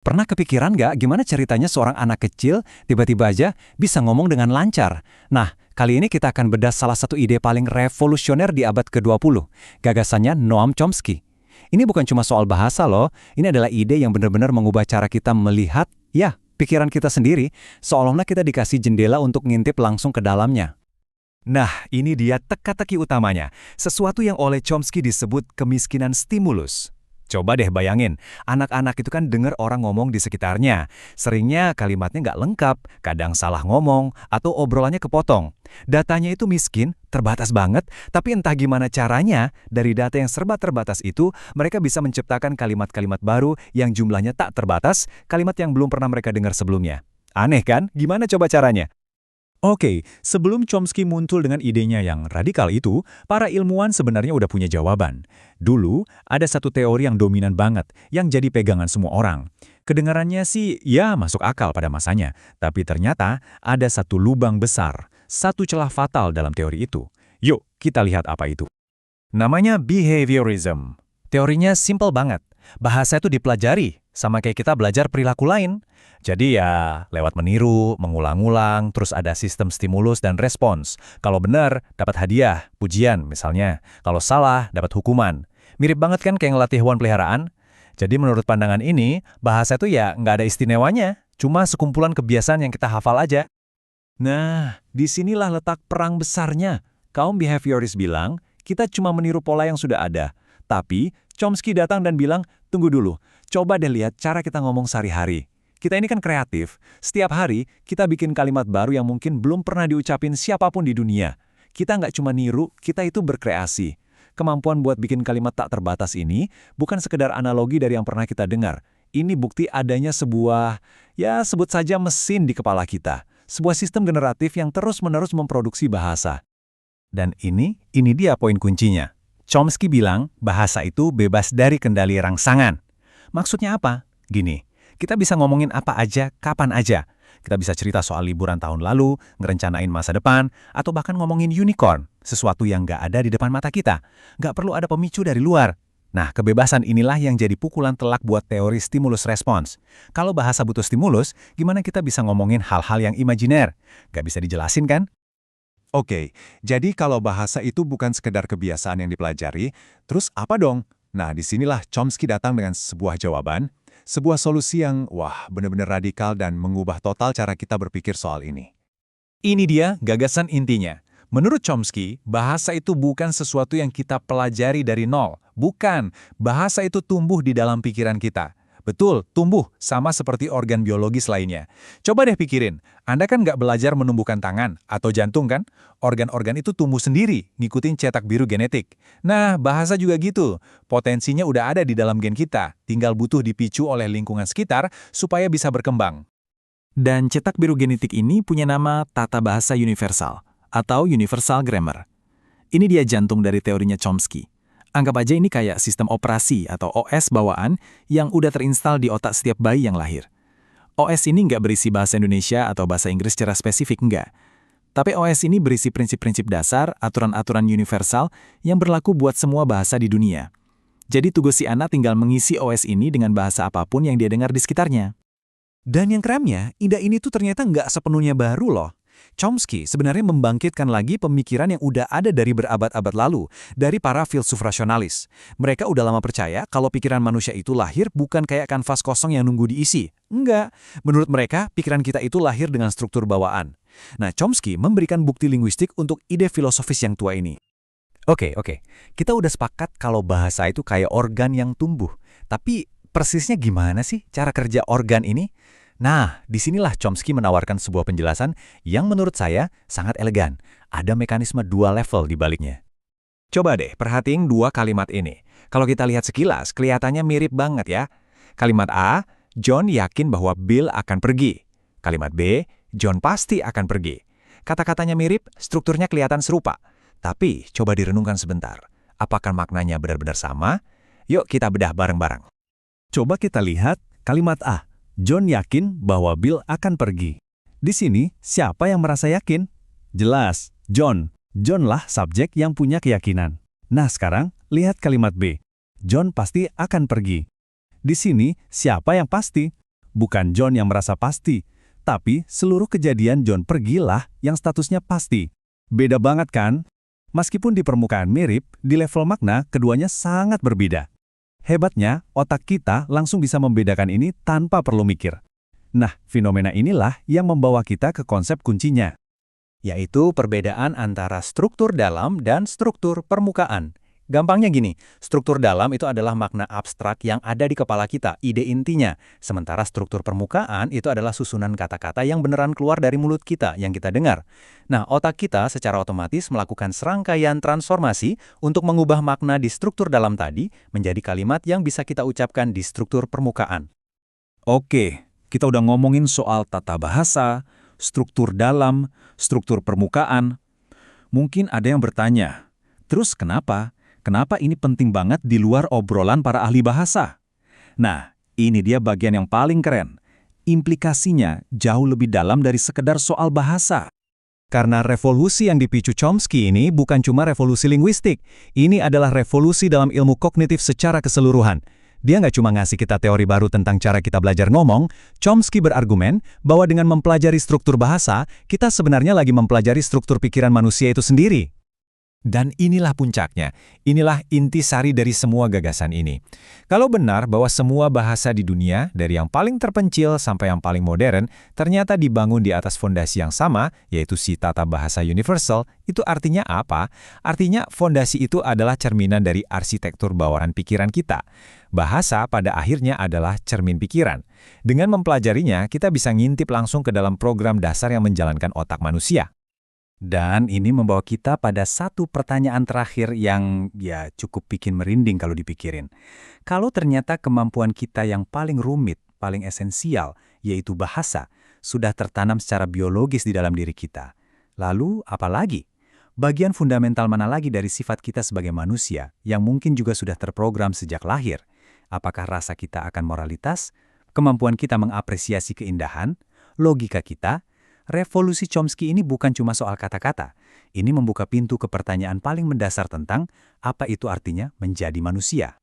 Pernah kepikiran nggak gimana ceritanya seorang anak kecil tiba-tiba aja bisa ngomong dengan lancar? Nah, kali ini kita akan bedah salah satu ide paling revolusioner di abad ke-20, gagasannya Noam Chomsky. Ini bukan cuma soal bahasa loh, ini adalah ide yang benar-benar mengubah cara kita melihat, ya, pikiran kita sendiri, seolah-olah kita dikasih jendela untuk ngintip langsung ke dalamnya. Nah, ini dia teka-teki utamanya, sesuatu yang oleh Chomsky disebut kemiskinan stimulus. Coba deh bayangin, anak-anak itu kan dengar orang ngomong di sekitarnya. Seringnya kalimatnya nggak lengkap, kadang salah ngomong, atau obrolannya kepotong. Datanya itu miskin, terbatas banget, tapi entah gimana caranya, dari data yang serba terbatas itu, mereka bisa menciptakan kalimat-kalimat baru yang jumlahnya tak terbatas, kalimat yang belum pernah mereka dengar sebelumnya. Aneh kan? Gimana coba caranya? Oke, sebelum Chomsky muncul dengan idenya yang radikal itu, para ilmuwan sebenarnya udah punya jawaban. Dulu, ada satu teori yang dominan banget, yang jadi pegangan semua orang. Kedengarannya sih, ya masuk akal pada masanya, tapi ternyata ada satu lubang besar, satu celah fatal dalam teori itu. Yuk, kita lihat apa itu. Namanya behaviorism. Teorinya simple banget. Bahasa itu dipelajari, sama kayak kita belajar perilaku lain. Jadi ya, lewat meniru, mengulang-ulang, terus ada sistem stimulus dan respons. Kalau benar, dapat hadiah, pujian misalnya. Kalau salah, dapat hukuman. Mirip banget kan kayak ngelatih hewan peliharaan? Jadi menurut pandangan ini, bahasa itu ya nggak ada istimewanya. Cuma sekumpulan kebiasaan yang kita hafal aja. Nah, disinilah letak perang besarnya. Kaum behavioris bilang, kita cuma meniru pola yang sudah ada. Tapi, Chomsky datang dan bilang, tunggu dulu, coba deh lihat cara kita ngomong sehari-hari. Kita ini kan kreatif. Setiap hari, kita bikin kalimat baru yang mungkin belum pernah diucapin siapapun di dunia. Kita nggak cuma niru, kita itu berkreasi. Kemampuan buat bikin kalimat tak terbatas ini bukan sekedar analogi dari yang pernah kita dengar. Ini bukti adanya sebuah, ya sebut saja mesin di kepala kita. Sebuah sistem generatif yang terus-menerus memproduksi bahasa. Dan ini dia poin kuncinya. Chomsky bilang bahasa itu bebas dari kendali rangsangan. Maksudnya apa? Gini. Kita bisa ngomongin apa aja, kapan aja. Kita bisa cerita soal liburan tahun lalu, ngerencanain masa depan, atau bahkan ngomongin unicorn, sesuatu yang nggak ada di depan mata kita. Nggak perlu ada pemicu dari luar. Nah, kebebasan inilah yang jadi pukulan telak buat teori stimulus respons. Kalau bahasa butuh stimulus, gimana kita bisa ngomongin hal-hal yang imajiner? Nggak bisa dijelasin kan? Oke, jadi kalau bahasa itu bukan sekedar kebiasaan yang dipelajari, terus apa dong? Nah, disinilah Chomsky datang dengan sebuah jawaban, sebuah solusi yang, benar-benar radikal dan mengubah total cara kita berpikir soal ini. Ini dia gagasan intinya. Menurut Chomsky, bahasa itu bukan sesuatu yang kita pelajari dari nol. Bukan, bahasa itu tumbuh di dalam pikiran kita. Betul, tumbuh, sama seperti organ biologis lainnya. Coba deh pikirin, Anda kan nggak belajar menumbuhkan tangan atau jantung kan? Organ-organ itu tumbuh sendiri, ngikutin cetak biru genetik. Nah, bahasa juga gitu. Potensinya udah ada di dalam gen kita, tinggal butuh dipicu oleh lingkungan sekitar supaya bisa berkembang. Dan cetak biru genetik ini punya nama tata bahasa universal, atau universal grammar. Ini dia jantung dari teorinya Chomsky. Anggap aja ini kayak sistem operasi atau OS bawaan yang udah terinstal di otak setiap bayi yang lahir. OS ini nggak berisi bahasa Indonesia atau bahasa Inggris secara spesifik, nggak. Tapi OS ini berisi prinsip-prinsip dasar, aturan-aturan universal yang berlaku buat semua bahasa di dunia. Jadi tugas si anak tinggal mengisi OS ini dengan bahasa apapun yang dia dengar di sekitarnya. Dan yang kerennya, ide ini tuh ternyata nggak sepenuhnya baru loh. Chomsky sebenarnya membangkitkan lagi pemikiran yang udah ada dari berabad-abad lalu, dari para filsuf rasionalis. Mereka udah lama percaya kalau pikiran manusia itu lahir bukan kayak kanvas kosong yang nunggu diisi. Enggak. Menurut mereka, pikiran kita itu lahir dengan struktur bawaan. Nah, Chomsky memberikan bukti linguistik untuk ide filosofis yang tua ini. Oke. Kita udah sepakat kalau bahasa itu kayak organ yang tumbuh. Tapi persisnya gimana sih cara kerja organ ini? Nah, disinilah Chomsky menawarkan sebuah penjelasan yang menurut saya sangat elegan. Ada mekanisme dua level di baliknya. Coba deh perhatiin dua kalimat ini. Kalau kita lihat sekilas, kelihatannya mirip banget ya. Kalimat A, John yakin bahwa Bill akan pergi. Kalimat B, John pasti akan pergi. Kata-katanya mirip, strukturnya kelihatan serupa. Tapi coba direnungkan sebentar. Apakah maknanya benar-benar sama? Yuk kita bedah bareng-barang. Coba kita lihat kalimat A. John yakin bahwa Bill akan pergi. Di sini, siapa yang merasa yakin? Jelas, John. John lah subjek yang punya keyakinan. Nah sekarang, lihat kalimat B. John pasti akan pergi. Di sini, siapa yang pasti? bukan John yang merasa pasti, tapi seluruh kejadian John pergilah yang statusnya pasti. Beda banget kan? Meskipun di permukaan mirip, di level makna keduanya sangat berbeda. Hebatnya, otak kita langsung bisa membedakan ini tanpa perlu mikir. Nah, fenomena inilah yang membawa kita ke konsep kuncinya. Yaitu perbedaan antara struktur dalam dan struktur permukaan. Gampangnya gini, struktur dalam itu adalah makna abstrak yang ada di kepala kita, ide intinya. Sementara struktur permukaan itu adalah susunan kata-kata yang beneran keluar dari mulut kita, yang kita dengar. Nah, otak kita secara otomatis melakukan serangkaian transformasi untuk mengubah makna di struktur dalam tadi menjadi kalimat yang bisa kita ucapkan di struktur permukaan. Oke, kita udah ngomongin soal tata bahasa, struktur dalam, struktur permukaan. Mungkin ada yang bertanya, terus kenapa? Kenapa ini penting banget di luar obrolan para ahli bahasa? Nah, ini dia bagian yang paling keren. Implikasinya jauh lebih dalam dari sekedar soal bahasa. Karena revolusi yang dipicu Chomsky ini bukan cuma revolusi linguistik. Ini adalah revolusi dalam ilmu kognitif secara keseluruhan. Dia nggak cuma ngasih kita teori baru tentang cara kita belajar ngomong, Chomsky berargumen bahwa dengan mempelajari struktur bahasa, kita sebenarnya lagi mempelajari struktur pikiran manusia itu sendiri. Dan inilah puncaknya, inilah intisari dari semua gagasan ini. Kalau benar bahwa semua bahasa di dunia, dari yang paling terpencil sampai yang paling modern, ternyata dibangun di atas fondasi yang sama, yaitu si tata bahasa universal, itu artinya apa? Artinya fondasi itu adalah cerminan dari arsitektur bawahan pikiran kita. Bahasa pada akhirnya adalah cermin pikiran. Dengan mempelajarinya, kita bisa ngintip langsung ke dalam program dasar yang menjalankan otak manusia. Dan ini membawa kita pada satu pertanyaan terakhir yang cukup bikin merinding kalau dipikirin. Kalau ternyata kemampuan kita yang paling rumit, paling esensial, yaitu bahasa, sudah tertanam secara biologis di dalam diri kita. Lalu apa lagi? Bagian fundamental mana lagi dari sifat kita sebagai manusia yang mungkin juga sudah terprogram sejak lahir? Apakah rasa kita akan moralitas, kemampuan kita mengapresiasi keindahan, logika kita? Revolusi Chomsky ini bukan cuma soal kata-kata. Ini membuka pintu ke pertanyaan paling mendasar tentang apa itu artinya menjadi manusia.